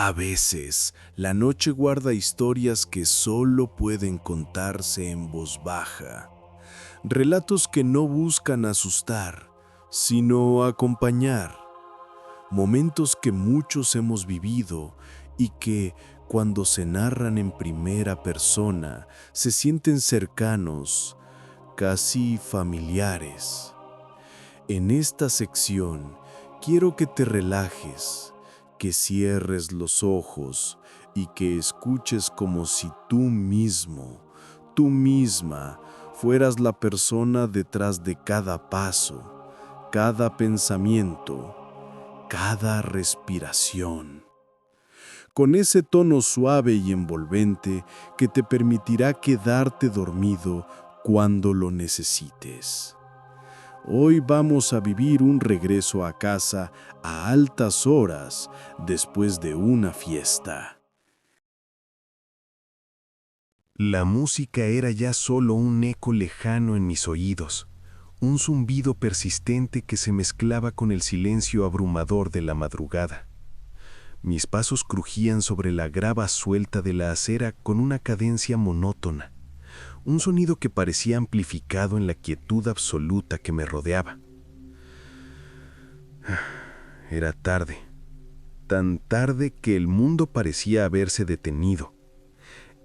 A veces, la noche guarda historias que solo pueden contarse en voz baja. Relatos que no buscan asustar, sino acompañar. Momentos que muchos hemos vivido y que, cuando se narran en primera persona, se sienten cercanos, casi familiares. En esta sección, quiero que te relajes, que cierres los ojos y que escuches como si tú mismo, tú misma, fueras la persona detrás de cada paso, cada pensamiento, cada respiración. Con ese tono suave y envolvente que te permitirá quedarte dormido cuando lo necesites. Hoy vamos a vivir un regreso a casa a altas horas después de una fiesta. La música era ya solo un eco lejano en mis oídos, un zumbido persistente que se mezclaba con el silencio abrumador de la madrugada. Mis pasos crujían sobre la grava suelta de la acera con una cadencia monótona, un sonido que parecía amplificado en la quietud absoluta que me rodeaba. Era tarde, tan tarde que el mundo parecía haberse detenido.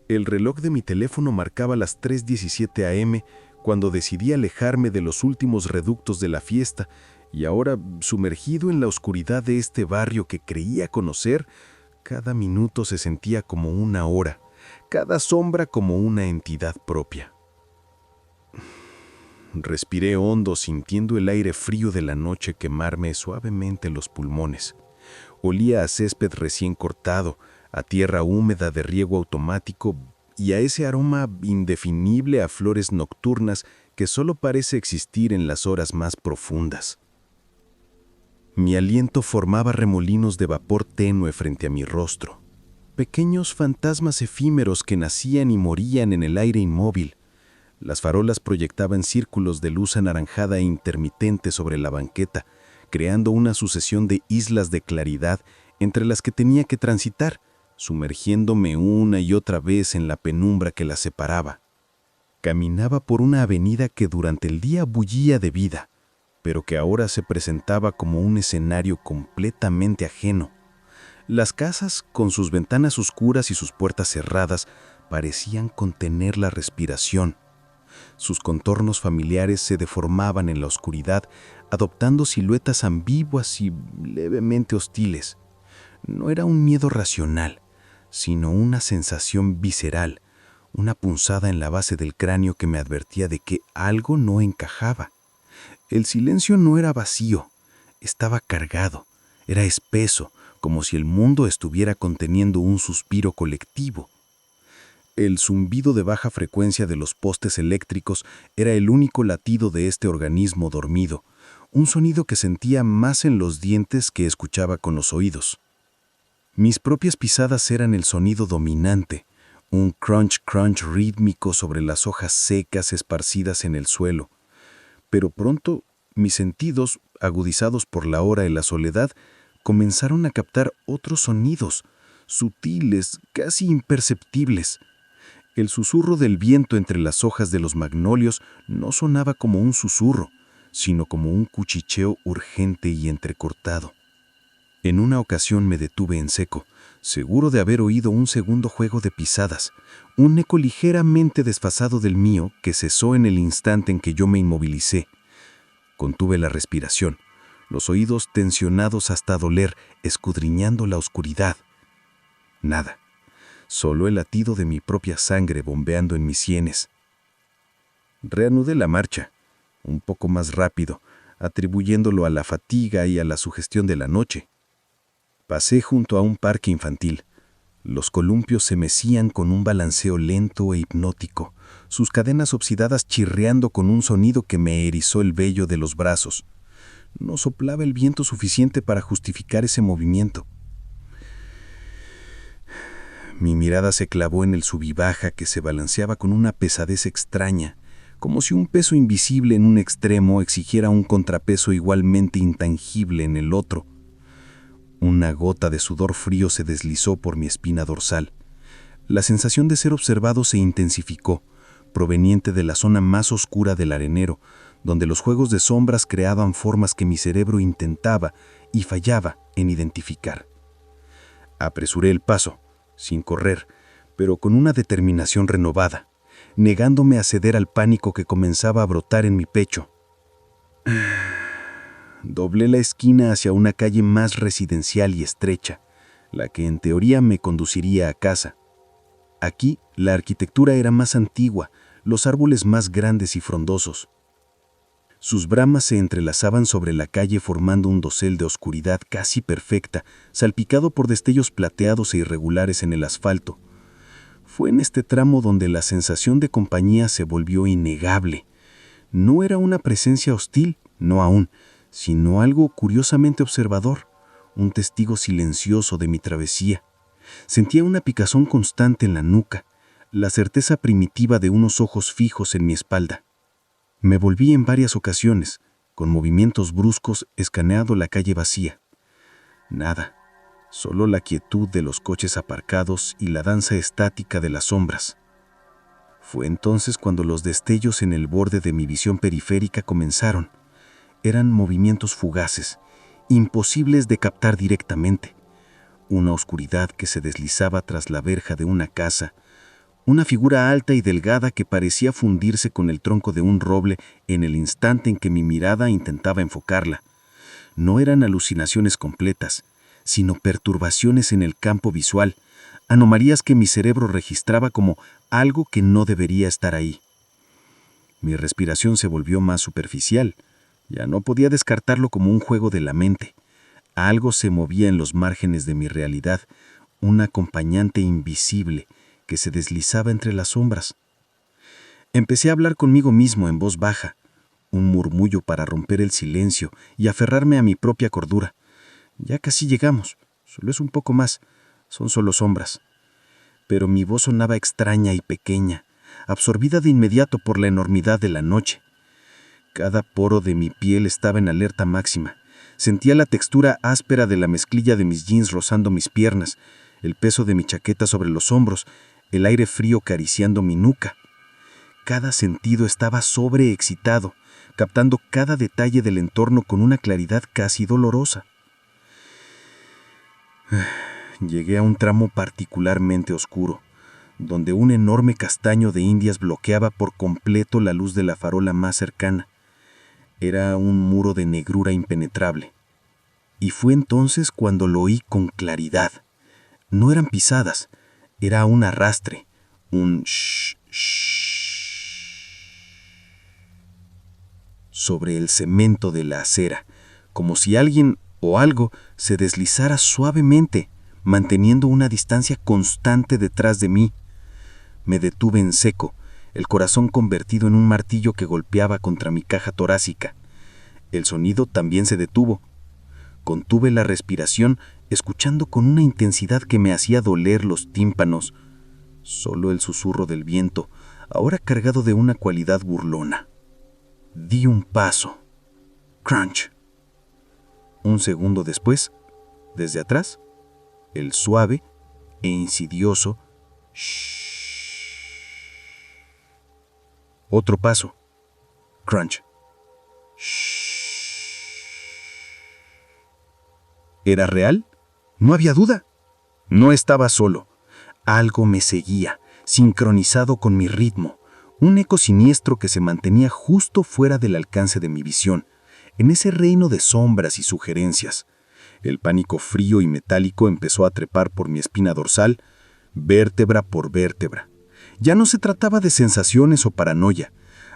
El reloj de mi teléfono marcaba las 3:17 a.m. cuando decidí alejarme de los últimos reductos de la fiesta y ahora, sumergido en la oscuridad de este barrio que creía conocer, cada minuto se sentía como una hora, cada sombra como una entidad propia. Respiré hondo sintiendo el aire frío de la noche quemarme suavemente los pulmones. Olía a césped recién cortado, a tierra húmeda de riego automático y a ese aroma indefinible a flores nocturnas que solo parece existir en las horas más profundas. Mi aliento formaba remolinos de vapor tenue frente a mi rostro, pequeños fantasmas efímeros que nacían y morían en el aire inmóvil. Las farolas proyectaban círculos de luz anaranjada e intermitente sobre la banqueta, creando una sucesión de islas de claridad entre las que tenía que transitar, sumergiéndome una y otra vez en la penumbra que las separaba. Caminaba por una avenida que durante el día bullía de vida, pero que ahora se presentaba como un escenario completamente ajeno. Las casas, con sus ventanas oscuras y sus puertas cerradas, parecían contener la respiración. Sus contornos familiares se deformaban en la oscuridad, adoptando siluetas ambiguas y levemente hostiles. No era un miedo racional, sino una sensación visceral, una punzada en la base del cráneo que me advertía de que algo no encajaba. El silencio no era vacío, estaba cargado, era espeso, como si el mundo estuviera conteniendo un suspiro colectivo. El zumbido de baja frecuencia de los postes eléctricos era el único latido de este organismo dormido, un sonido que sentía más en los dientes que escuchaba con los oídos. Mis propias pisadas eran el sonido dominante, un crunch rítmico sobre las hojas secas esparcidas en el suelo. Pero pronto, mis sentidos, agudizados por la hora y la soledad, comenzaron a captar otros sonidos, sutiles, casi imperceptibles. El susurro del viento entre las hojas de los magnolios no sonaba como un susurro, sino como un cuchicheo urgente y entrecortado. En una ocasión me detuve en seco, seguro de haber oído un segundo juego de pisadas, un eco ligeramente desfasado del mío que cesó en el instante en que yo me inmovilicé. Contuve la respiración, los oídos tensionados hasta doler, escudriñando la oscuridad. Nada, solo el latido de mi propia sangre bombeando en mis sienes. Reanudé la marcha, un poco más rápido, atribuyéndolo a la fatiga y a la sugestión de la noche. Pasé junto a un parque infantil. Los columpios se mecían con un balanceo lento e hipnótico, sus cadenas oxidadas chirriando con un sonido que me erizó el vello de los brazos. No soplaba el viento suficiente para justificar ese movimiento. Mi mirada se clavó en el sub-y-baja que se balanceaba con una pesadez extraña, como si un peso invisible en un extremo exigiera un contrapeso igualmente intangible en el otro. Una gota de sudor frío se deslizó por mi espina dorsal. La sensación de ser observado se intensificó, proveniente de la zona más oscura del arenero, donde los juegos de sombras creaban formas que mi cerebro intentaba y fallaba en identificar. Apresuré el paso, sin correr, pero con una determinación renovada, negándome a ceder al pánico que comenzaba a brotar en mi pecho. Doblé la esquina hacia una calle más residencial y estrecha, la que en teoría me conduciría a casa. Aquí la arquitectura era más antigua, los árboles más grandes y frondosos. Sus bramas se entrelazaban sobre la calle formando un dosel de oscuridad casi perfecta, salpicado por destellos plateados e irregulares en el asfalto. Fue en este tramo donde la sensación de compañía se volvió innegable. No era una presencia hostil, no aún, sino algo curiosamente observador, un testigo silencioso de mi travesía. Sentía una picazón constante en la nuca, la certeza primitiva de unos ojos fijos en mi espalda. Me volví en varias ocasiones, con movimientos bruscos, escaneando la calle vacía. Nada, solo la quietud de los coches aparcados y la danza estática de las sombras. Fue entonces cuando los destellos en el borde de mi visión periférica comenzaron. Eran movimientos fugaces, imposibles de captar directamente. Una oscuridad que se deslizaba tras la verja de una casa, una figura alta y delgada que parecía fundirse con el tronco de un roble en el instante en que mi mirada intentaba enfocarla. No eran alucinaciones completas, sino perturbaciones en el campo visual, anomalías que mi cerebro registraba como algo que no debería estar ahí. Mi respiración se volvió más superficial. Ya no podía descartarlo como un juego de la mente. Algo se movía en los márgenes de mi realidad, un acompañante invisible que se deslizaba entre las sombras. Empecé a hablar conmigo mismo en voz baja, un murmullo para romper el silencio y aferrarme a mi propia cordura. Ya casi llegamos, solo es un poco más, son solo sombras. Pero mi voz sonaba extraña y pequeña, absorbida de inmediato por la enormidad de la noche. Cada poro de mi piel estaba en alerta máxima. Sentía la textura áspera de la mezclilla de mis jeans rozando mis piernas, el peso de mi chaqueta sobre los hombros, el aire frío acariciando mi nuca. Cada sentido estaba sobreexcitado, captando cada detalle del entorno con una claridad casi dolorosa. Llegué a un tramo particularmente oscuro, donde un enorme castaño de indias bloqueaba por completo la luz de la farola más cercana. Era un muro de negrura impenetrable. Y fue entonces cuando lo oí con claridad. No eran pisadas, era un arrastre, un shh, shh, sobre el cemento de la acera, como si alguien o algo se deslizara suavemente, manteniendo una distancia constante detrás de mí. Me detuve en seco, el corazón convertido en un martillo que golpeaba contra mi caja torácica. El sonido también se detuvo. Contuve la respiración, escuchando con una intensidad que me hacía doler los tímpanos. Solo el susurro del viento, ahora cargado de una cualidad burlona. Di un paso. Crunch. Un segundo después, desde atrás, el suave e insidioso shhh. Otro paso. Crunch. Shhh. ¿Era real? No había duda. No estaba solo. Algo me seguía, sincronizado con mi ritmo, un eco siniestro que se mantenía justo fuera del alcance de mi visión, en ese reino de sombras y sugerencias. El pánico frío y metálico empezó a trepar por mi espina dorsal, vértebra por vértebra. Ya no se trataba de sensaciones o paranoia.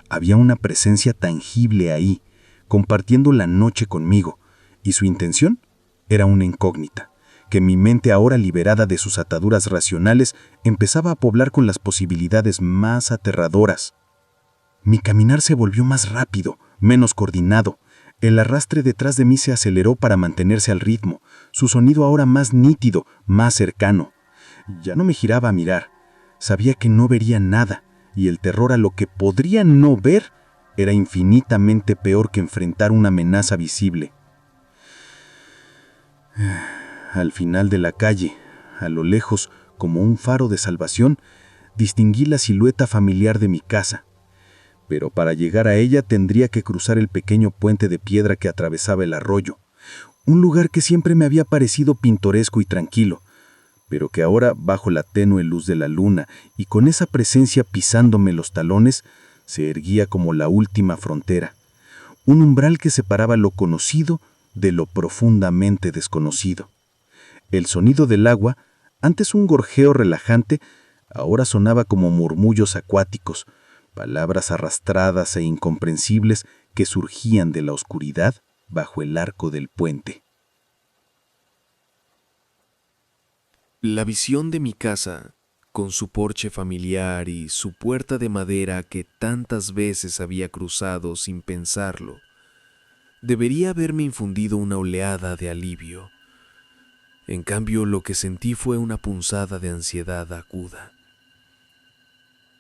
Había una presencia tangible ahí, compartiendo la noche conmigo, y su intención era una incógnita, que mi mente, ahora liberada de sus ataduras racionales, empezaba a poblar con las posibilidades más aterradoras. Mi caminar se volvió más rápido, menos coordinado. El arrastre detrás de mí se aceleró para mantenerse al ritmo, su sonido ahora más nítido, más cercano. Ya no me giraba a mirar. Sabía que no vería nada, y el terror a lo que podría no ver era infinitamente peor que enfrentar una amenaza visible. al final de la calle, a lo lejos, como un faro de salvación, distinguí la silueta familiar de mi casa. Pero para llegar a ella tendría que cruzar el pequeño puente de piedra que atravesaba el arroyo, un lugar que siempre me había parecido pintoresco y tranquilo, pero que ahora, bajo la tenue luz de la luna y con esa presencia pisándome los talones, se erguía como la última frontera, un umbral que separaba lo conocido de lo profundamente desconocido. El sonido del agua, antes un gorjeo relajante, ahora sonaba como murmullos acuáticos, palabras arrastradas e incomprensibles que surgían de la oscuridad bajo el arco del puente. La visión de mi casa, con su porche familiar y su puerta de madera que tantas veces había cruzado sin pensarlo, debería haberme infundido una oleada de alivio. En cambio, lo que sentí fue una punzada de ansiedad aguda.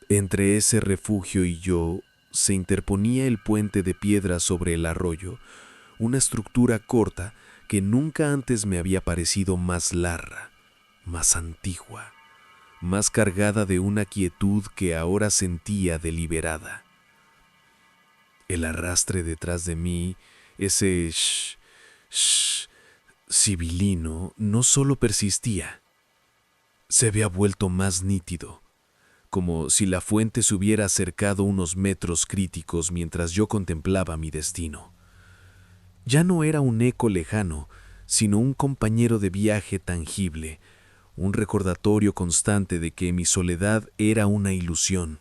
Entre ese refugio y yo se interponía el puente de piedra sobre el arroyo, una estructura corta que nunca antes me había parecido más larga, más antigua, más cargada de una quietud que ahora sentía deliberada. El arrastre detrás de mí, ese shh sibilino, no solo persistía, se había vuelto más nítido, como si la fuente se hubiera acercado unos metros críticos mientras yo contemplaba mi destino. Ya no era un eco lejano, sino un compañero de viaje tangible, un recordatorio constante de que mi soledad era una ilusión.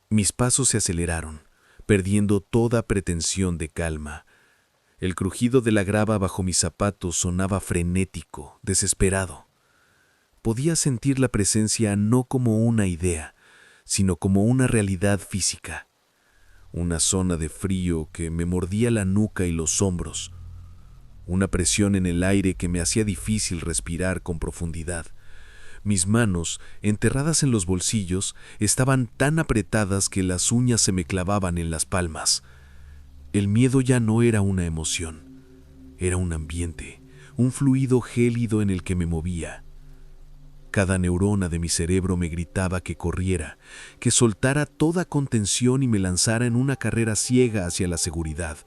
Mis pasos se aceleraron, perdiendo toda pretensión de calma. El crujido de la grava bajo mis zapatos sonaba frenético, desesperado. Podía sentir la presencia no como una idea, sino como una realidad física. Una zona de frío que me mordía la nuca y los hombros. Una presión en el aire que me hacía difícil respirar con profundidad. Mis manos, enterradas en los bolsillos, estaban tan apretadas que las uñas se me clavaban en las palmas. El miedo ya no era una emoción, era un ambiente, un fluido gélido en el que me movía. Cada neurona de mi cerebro me gritaba que corriera, que soltara toda contención y me lanzara en una carrera ciega hacia la seguridad.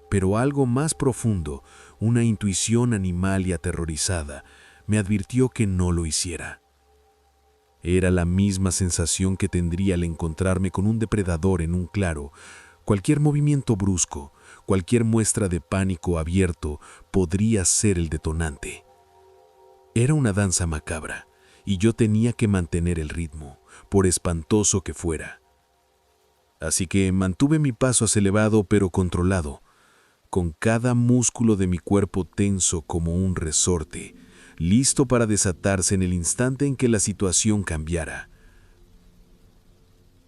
Pero algo más profundo, una intuición animal y aterrorizada, me advirtió que no lo hiciera. Era la misma sensación que tendría al encontrarme con un depredador en un claro. Cualquier movimiento brusco, cualquier muestra de pánico abierto podría ser el detonante. Era una danza macabra, y yo tenía que mantener el ritmo, por espantoso que fuera. Así que mantuve mi paso acelerado pero controlado, con cada músculo de mi cuerpo tenso como un resorte, listo para desatarse en el instante en que la situación cambiara.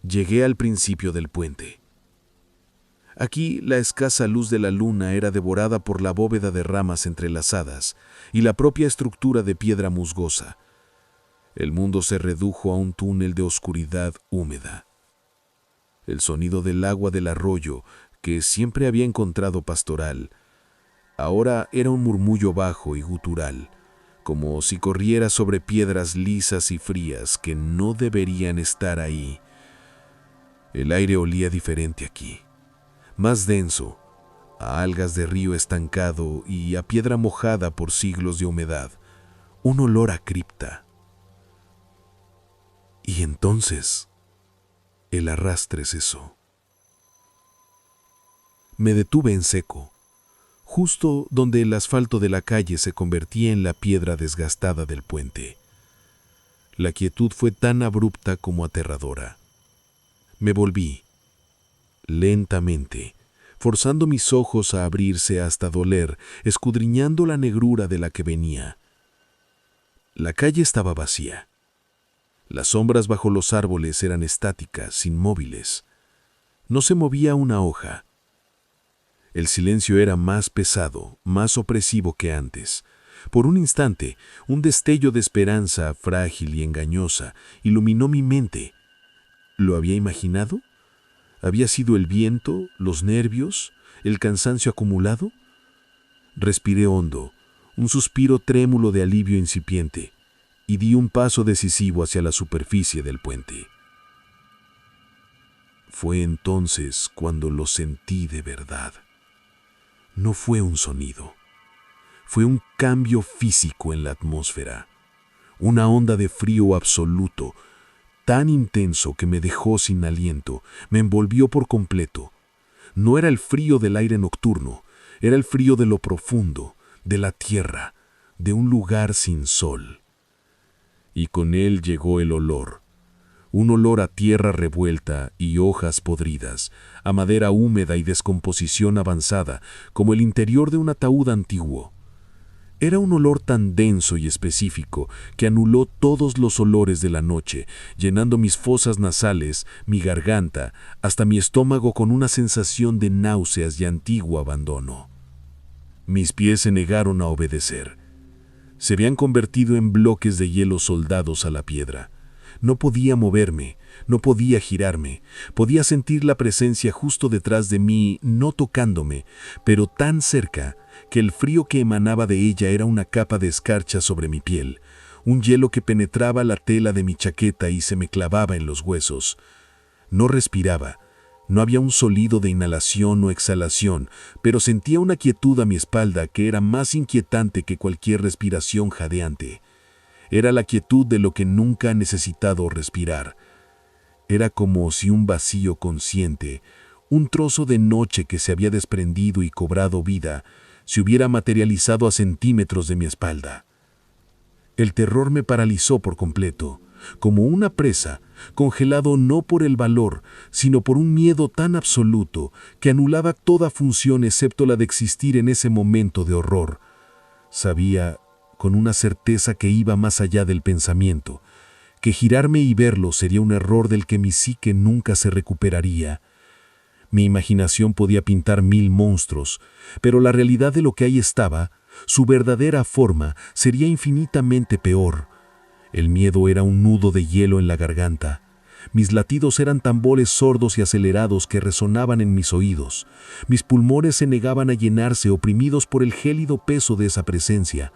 Llegué al principio del puente. Aquí la escasa luz de la luna era devorada por la bóveda de ramas entrelazadas y la propia estructura de piedra musgosa. El mundo se redujo a un túnel de oscuridad húmeda. El sonido del agua del arroyo, que siempre había encontrado pastoral, ahora era un murmullo bajo y gutural, como si corriera sobre piedras lisas y frías que no deberían estar ahí. El aire olía diferente aquí, más denso, a algas de río estancado y a piedra mojada por siglos de humedad, un olor a cripta. Y entonces, el arrastre cesó. Me detuve en seco, justo donde el asfalto de la calle se convertía en la piedra desgastada del puente. La quietud fue tan abrupta como aterradora. Me volví, lentamente, forzando mis ojos a abrirse hasta doler, escudriñando la negrura de la que venía. La calle estaba vacía. Las sombras bajo los árboles eran estáticas, inmóviles. No se movía una hoja. El silencio era más pesado, más opresivo que antes. Por un instante, un destello de esperanza, frágil y engañosa, iluminó mi mente. ¿Lo había imaginado? ¿Había sido el viento, los nervios, el cansancio acumulado? Respiré hondo, un suspiro trémulo de alivio incipiente, y di un paso decisivo hacia la superficie del puente. Fue entonces cuando lo sentí de verdad. No fue un sonido, fue un cambio físico en la atmósfera, una onda de frío absoluto, tan intenso que me dejó sin aliento, me envolvió por completo. No era el frío del aire nocturno, era el frío de lo profundo, de la tierra, de un lugar sin sol. Y con él llegó el olor, un olor a tierra revuelta y hojas podridas, a madera húmeda y descomposición avanzada, como el interior de un ataúd antiguo. Era un olor tan denso y específico que anuló todos los olores de la noche, llenando mis fosas nasales, mi garganta, hasta mi estómago con una sensación de náuseas y antiguo abandono. Mis pies se negaron a obedecer. Se habían convertido en bloques de hielo soldados a la piedra. No podía moverme, no podía girarme, podía sentir la presencia justo detrás de mí, no tocándome, pero tan cerca que el frío que emanaba de ella era una capa de escarcha sobre mi piel, un hielo que penetraba la tela de mi chaqueta y se me clavaba en los huesos. No respiraba, no había un sonido de inhalación o exhalación, pero sentía una quietud a mi espalda que era más inquietante que cualquier respiración jadeante. Era la quietud de lo que nunca ha necesitado respirar. Era como si un vacío consciente, un trozo de noche que se había desprendido y cobrado vida, se hubiera materializado a centímetros de mi espalda. El terror me paralizó por completo, como una presa, congelado no por el valor, sino por un miedo tan absoluto que anulaba toda función excepto la de existir en ese momento de horror. Sabía con una certeza que iba más allá del pensamiento, que girarme y verlo sería un error del que mi psique nunca se recuperaría. Mi imaginación podía pintar 1000 monstruos, pero la realidad de lo que ahí estaba, su verdadera forma, sería infinitamente peor. El miedo era un nudo de hielo en la garganta. Mis latidos eran tambores sordos y acelerados que resonaban en mis oídos. Mis pulmones se negaban a llenarse, oprimidos por el gélido peso de esa presencia.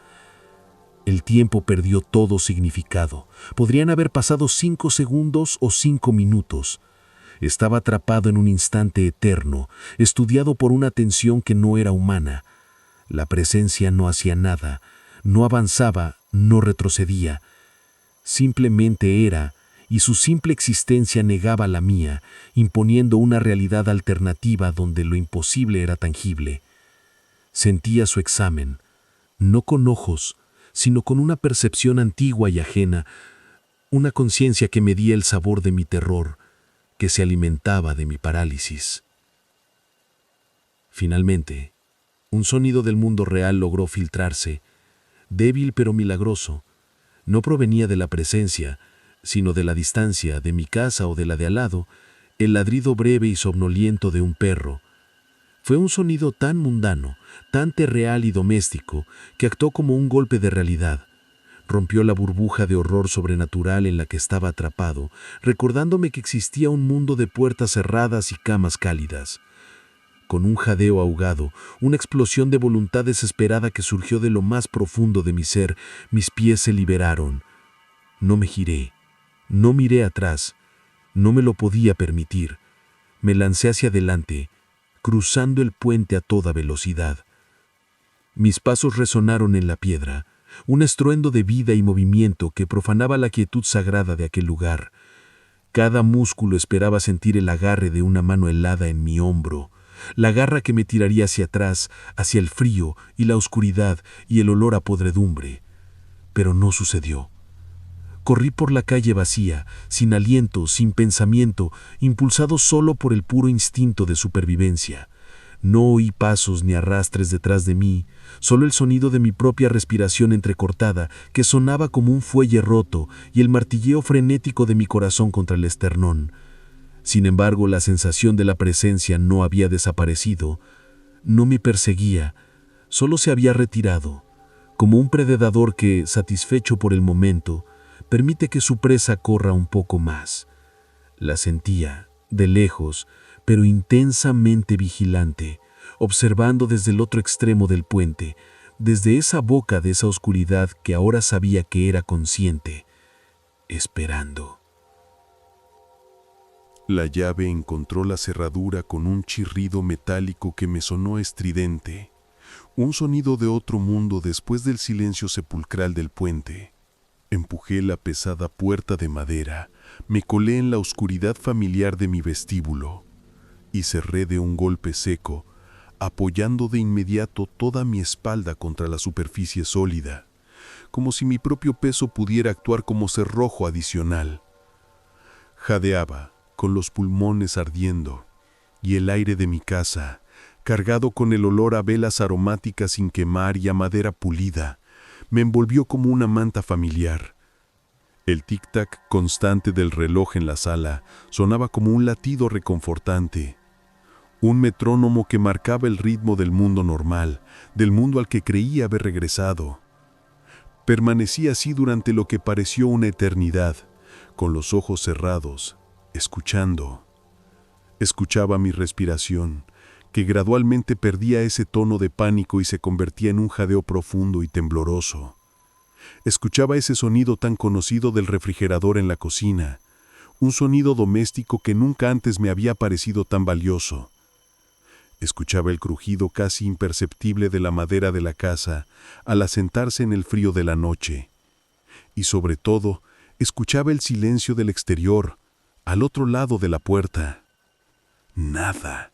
El tiempo perdió todo significado. Podrían haber pasado 5 segundos o 5 minutos. Estaba atrapado en un instante eterno, estudiado por una tensión que no era humana. La presencia no hacía nada, no avanzaba, no retrocedía. Simplemente era, y su simple existencia negaba la mía, imponiendo una realidad alternativa donde lo imposible era tangible. Sentía su examen, no con ojos, sino con una percepción antigua y ajena, una conciencia que medía el sabor de mi terror, que se alimentaba de mi parálisis. Finalmente, un sonido del mundo real logró filtrarse, débil pero milagroso. No provenía de la presencia, sino de la distancia, de mi casa o de la de al lado, el ladrido breve y somnoliento de un perro. Fue un sonido tan mundano, tan terrenal y doméstico, que actuó como un golpe de realidad. Rompió la burbuja de horror sobrenatural en la que estaba atrapado, recordándome que existía un mundo de puertas cerradas y camas cálidas. Con un jadeo ahogado, una explosión de voluntad desesperada que surgió de lo más profundo de mi ser, mis pies se liberaron. No me giré, no miré atrás, no me lo podía permitir. Me lancé hacia adelante, cruzando el puente a toda velocidad. Mis pasos resonaron en la piedra, un estruendo de vida y movimiento que profanaba la quietud sagrada de aquel lugar. Cada músculo esperaba sentir el agarre de una mano helada en mi hombro, la garra que me tiraría hacia atrás, hacia el frío y la oscuridad y el olor a podredumbre. Pero no sucedió. Corrí por la calle vacía, sin aliento, sin pensamiento, impulsado solo por el puro instinto de supervivencia. No oí pasos ni arrastres detrás de mí, solo el sonido de mi propia respiración entrecortada que sonaba como un fuelle roto y el martilleo frenético de mi corazón contra el esternón. Sin embargo, la sensación de la presencia no había desaparecido, no me perseguía, solo se había retirado, como un predador que, satisfecho por el momento, permite que su presa corra un poco más. La sentía, de lejos, pero intensamente vigilante, observando desde el otro extremo del puente, desde esa boca de esa oscuridad que ahora sabía que era consciente, esperando. La llave encontró la cerradura con un chirrido metálico que me sonó estridente, un sonido de otro mundo después del silencio sepulcral del puente. Empujé la pesada puerta de madera, me colé en la oscuridad familiar de mi vestíbulo y cerré de un golpe seco, apoyando de inmediato toda mi espalda contra la superficie sólida, como si mi propio peso pudiera actuar como cerrojo adicional. Jadeaba, con los pulmones ardiendo, y el aire de mi casa, cargado con el olor a velas aromáticas sin quemar y a madera pulida, me envolvió como una manta familiar. El tic-tac constante del reloj en la sala sonaba como un latido reconfortante, un metrónomo que marcaba el ritmo del mundo normal, del mundo al que creía haber regresado. Permanecí así durante lo que pareció una eternidad, con los ojos cerrados, escuchando. Escuchaba mi respiración, que gradualmente perdía ese tono de pánico y se convertía en un jadeo profundo y tembloroso. Escuchaba ese sonido tan conocido del refrigerador en la cocina, un sonido doméstico que nunca antes me había parecido tan valioso. Escuchaba el crujido casi imperceptible de la madera de la casa al asentarse en el frío de la noche. Y sobre todo, escuchaba el silencio del exterior, al otro lado de la puerta. Nada.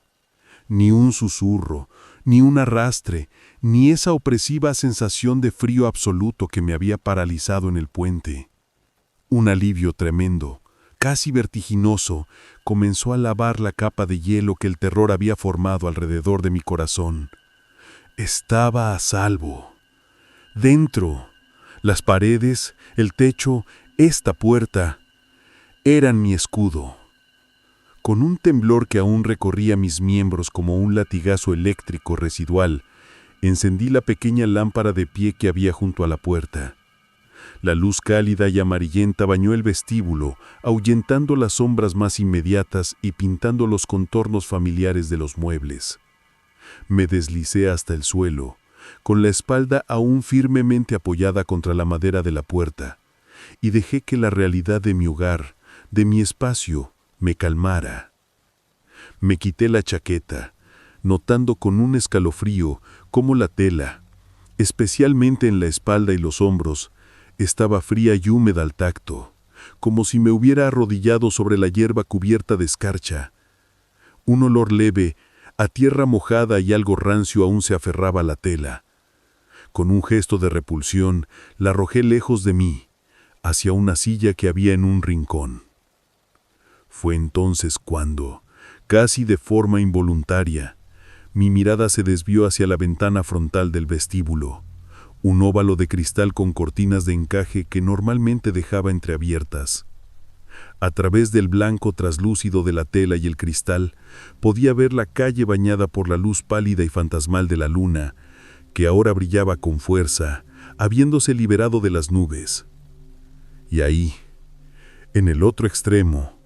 Ni un susurro, ni un arrastre, ni esa opresiva sensación de frío absoluto que me había paralizado en el puente. Un alivio tremendo, casi vertiginoso, comenzó a lavar la capa de hielo que el terror había formado alrededor de mi corazón. Estaba a salvo. Dentro, las paredes, el techo, esta puerta, eran mi escudo. Con un temblor que aún recorría mis miembros como un latigazo eléctrico residual, encendí la pequeña lámpara de pie que había junto a la puerta. La luz cálida y amarillenta bañó el vestíbulo, ahuyentando las sombras más inmediatas y pintando los contornos familiares de los muebles. Me deslicé hasta el suelo, con la espalda aún firmemente apoyada contra la madera de la puerta, y dejé que la realidad de mi hogar, de mi espacio, me calmara. Me quité la chaqueta, notando con un escalofrío cómo la tela, especialmente en la espalda y los hombros, estaba fría y húmeda al tacto, como si me hubiera arrodillado sobre la hierba cubierta de escarcha. Un olor leve, a tierra mojada y algo rancio aún se aferraba a la tela. Con un gesto de repulsión, la arrojé lejos de mí, hacia una silla que había en un rincón. Fue entonces cuando, casi de forma involuntaria, mi mirada se desvió hacia la ventana frontal del vestíbulo, un óvalo de cristal con cortinas de encaje que normalmente dejaba entreabiertas. A través del blanco traslúcido de la tela y el cristal, podía ver la calle bañada por la luz pálida y fantasmal de la luna, que ahora brillaba con fuerza, habiéndose liberado de las nubes. Y ahí, en el otro extremo,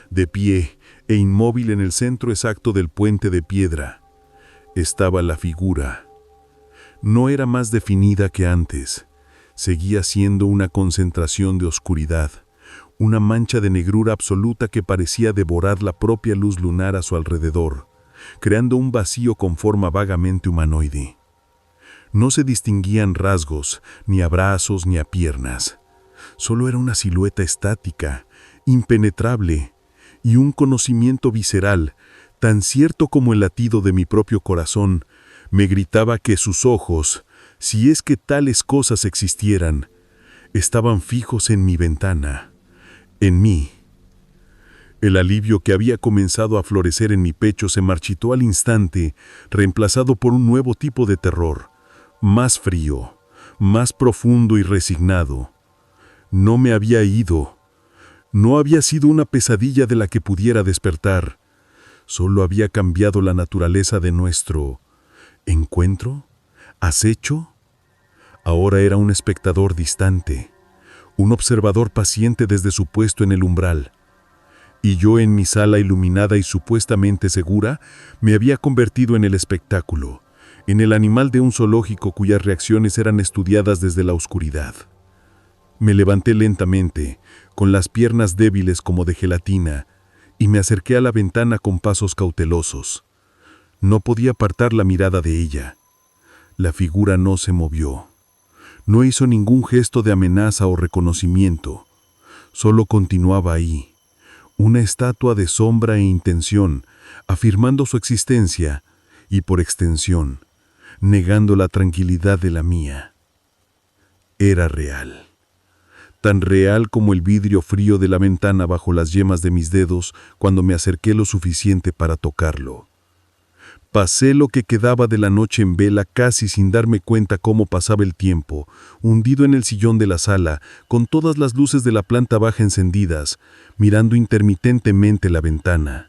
de pie e inmóvil en el centro exacto del puente de piedra, estaba la figura. No era más definida que antes. Seguía siendo una concentración de oscuridad, una mancha de negrura absoluta que parecía devorar la propia luz lunar a su alrededor, creando un vacío con forma vagamente humanoide. No se distinguían rasgos, ni a brazos ni a piernas. Solo era una silueta estática, impenetrable, y un conocimiento visceral, tan cierto como el latido de mi propio corazón, me gritaba que sus ojos, si es que tales cosas existieran, estaban fijos en mi ventana, en mí. El alivio que había comenzado a florecer en mi pecho se marchitó al instante, reemplazado por un nuevo tipo de terror, más frío, más profundo y resignado. No me había ido. No había sido una pesadilla de la que pudiera despertar. Solo había cambiado la naturaleza de nuestro ¿encuentro? ¿Acecho? Ahora era un espectador distante, un observador paciente desde su puesto en el umbral. Y yo en mi sala iluminada y supuestamente segura, me había convertido en el espectáculo, en el animal de un zoológico cuyas reacciones eran estudiadas desde la oscuridad. Me levanté lentamente, con las piernas débiles como de gelatina, y me acerqué a la ventana con pasos cautelosos. No podía apartar la mirada de ella. La figura no se movió. No hizo ningún gesto de amenaza o reconocimiento. Solo continuaba ahí, una estatua de sombra e intención, afirmando su existencia y, por extensión, negando la tranquilidad de la mía. Era real. Tan real como el vidrio frío de la ventana bajo las yemas de mis dedos cuando me acerqué lo suficiente para tocarlo. Pasé lo que quedaba de la noche en vela casi sin darme cuenta cómo pasaba el tiempo, hundido en el sillón de la sala, con todas las luces de la planta baja encendidas, mirando intermitentemente la ventana.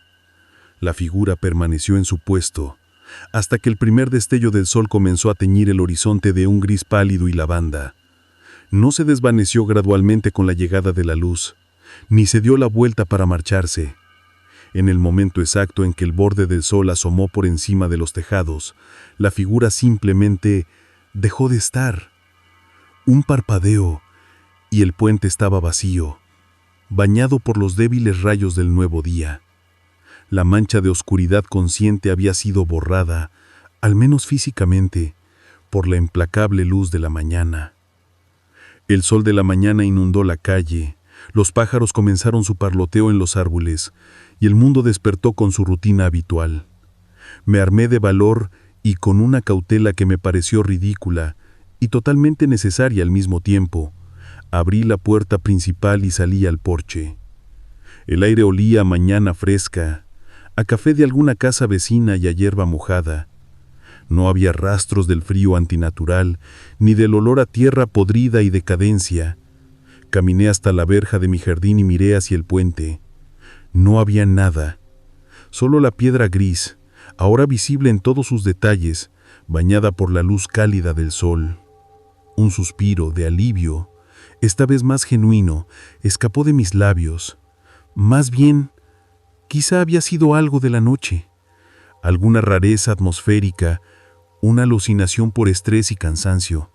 La figura permaneció en su puesto, hasta que el primer destello del sol comenzó a teñir el horizonte de un gris pálido y lavanda. No se desvaneció gradualmente con la llegada de la luz, ni se dio la vuelta para marcharse. En el momento exacto en que el borde del sol asomó por encima de los tejados, la figura simplemente dejó de estar. Un parpadeo, y el puente estaba vacío, bañado por los débiles rayos del nuevo día. La mancha de oscuridad consciente había sido borrada, al menos físicamente, por la implacable luz de la mañana. El sol de la mañana inundó la calle, los pájaros comenzaron su parloteo en los árboles, y el mundo despertó con su rutina habitual. Me armé de valor y con una cautela que me pareció ridícula y totalmente necesaria al mismo tiempo, abrí la puerta principal y salí al porche. El aire olía a mañana fresca, a café de alguna casa vecina y a hierba mojada. No había rastros del frío antinatural, ni del olor a tierra podrida y decadencia. Caminé hasta la verja de mi jardín y miré hacia el puente. No había nada, solo la piedra gris, ahora visible en todos sus detalles, bañada por la luz cálida del sol. Un suspiro de alivio, esta vez más genuino, escapó de mis labios. Más bien, quizá había sido algo de la noche, alguna rareza atmosférica, una alucinación por estrés y cansancio.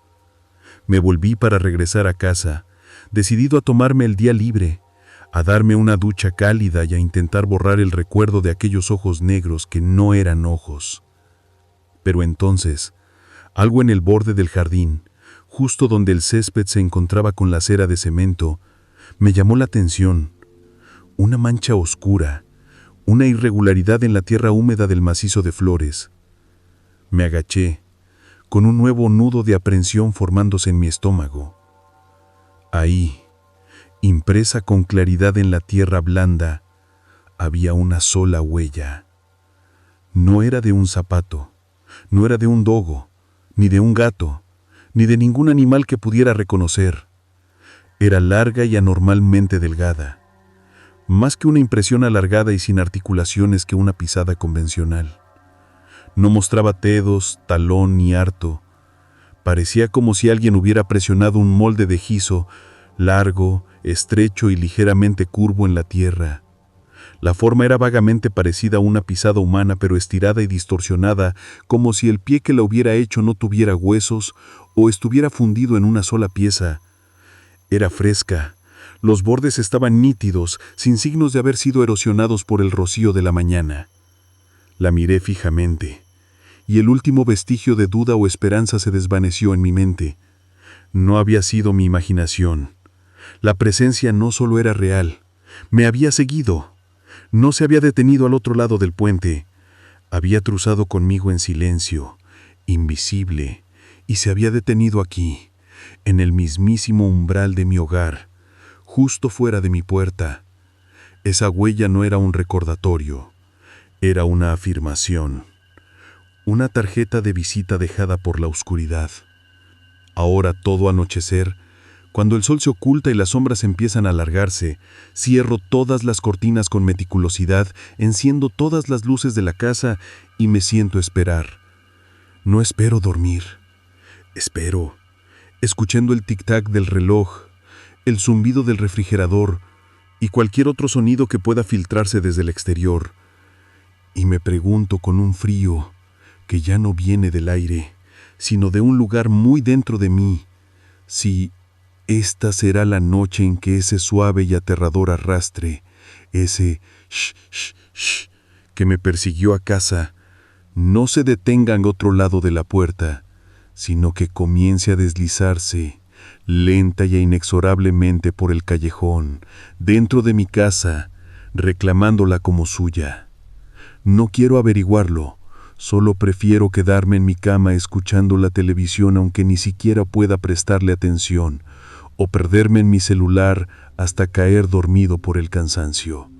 Me volví para regresar a casa, decidido a tomarme el día libre, a darme una ducha cálida y a intentar borrar el recuerdo de aquellos ojos negros que no eran ojos. Pero entonces, algo en el borde del jardín, justo donde el césped se encontraba con la acera de cemento, me llamó la atención. Una mancha oscura, una irregularidad en la tierra húmeda del macizo de flores. Me agaché, con un nuevo nudo de aprensión formándose en mi estómago. Ahí, impresa con claridad en la tierra blanda, había una sola huella. No era de un zapato, no era de un dogo, ni de un gato, ni de ningún animal que pudiera reconocer. Era larga y anormalmente delgada, más que una impresión alargada y sin articulaciones que una pisada convencional. No mostraba dedos, talón ni arto. Parecía como si alguien hubiera presionado un molde de giso, largo, estrecho y ligeramente curvo en la tierra. La forma era vagamente parecida a una pisada humana, pero estirada y distorsionada, como si el pie que la hubiera hecho no tuviera huesos o estuviera fundido en una sola pieza. Era fresca. Los bordes estaban nítidos, sin signos de haber sido erosionados por el rocío de la mañana. La miré fijamente, y el último vestigio de duda o esperanza se desvaneció en mi mente. No había sido mi imaginación. La presencia no solo era real, me había seguido. No se había detenido al otro lado del puente. Había cruzado conmigo en silencio, invisible, y se había detenido aquí, en el mismísimo umbral de mi hogar, justo fuera de mi puerta. Esa huella no era un recordatorio, era una afirmación, una tarjeta de visita dejada por la oscuridad. Ahora, todo anochecer, cuando el sol se oculta y las sombras empiezan a alargarse, cierro todas las cortinas con meticulosidad, enciendo todas las luces de la casa y me siento a esperar. No espero dormir. Espero, escuchando el tic-tac del reloj, el zumbido del refrigerador y cualquier otro sonido que pueda filtrarse desde el exterior. Y me pregunto con un frío, que ya no viene del aire, sino de un lugar muy dentro de mí. Si esta será la noche en que ese suave y aterrador arrastre, ese shh, shh, shh, que me persiguió a casa, no se detenga en otro lado de la puerta, sino que comience a deslizarse, lenta y inexorablemente por el callejón, dentro de mi casa, reclamándola como suya. No quiero averiguarlo, solo prefiero quedarme en mi cama escuchando la televisión aunque ni siquiera pueda prestarle atención, o perderme en mi celular hasta caer dormido por el cansancio.